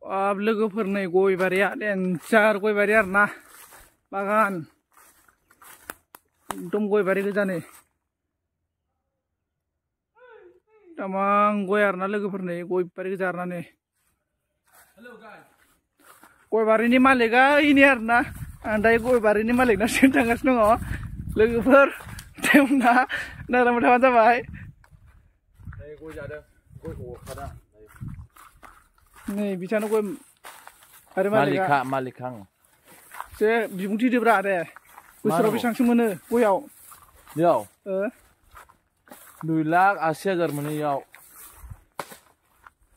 लोगोफोरनि गय बारिया देन्जार गय बारि आरोना बागान एकदम गय बारि गोजा नै तामां गय आरोना लोगोफोरनि गय बारि गोजा आरोना नै गय बारिनि मालिकआ इनि आरोना आं दायो गय बारिनि मालिकनावसो थांगासिनो दङ लोगोफोर जोंना नायलांबाय थाबानो जाबाय गय जादों गयखौ अरखादा नै बिथांनो गय आरो मालिका जे बिबुंथि होदोब्रा दे बोसोराव बेसेबांसो मोनो गयाव बेयाव 2,80,000 मोनो इयाव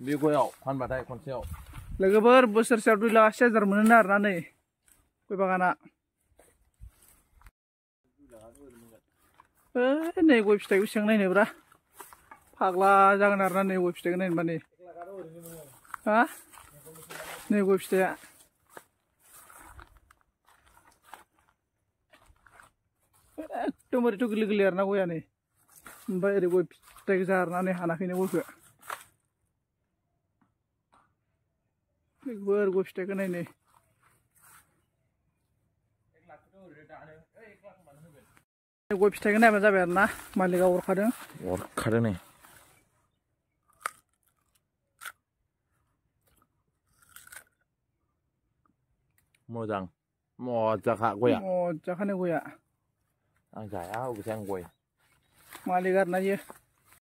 बे गयाव फानबाथाय खनसेयाव लोगोफोर बोसोरसेयाव 2,80,000 मोनो आरोना नै गय बागाना नै गय फिथाइखौ बेसेबां नायनोब्रा फाग्ला जागोन आरोना नै गय फिथाइखौ नायनोबा नै हा नै गय फिथाइया एकदम ओरैथ' गोरलै गोरलै आरोना गया नै ओमफ्राय ओरै गय फिथाइ गोजा आरोना नै हानाखैनो गयखौ लोगोफोर गय फिथाइखौ नाय नै गय फिथाइखौ नायबानो जाबाय आरोना मालिकआ अरखादों नै मोजां मजाखा गया मजाखानो गया आं जाया अबेसे आं गय मालिक आरोना इयो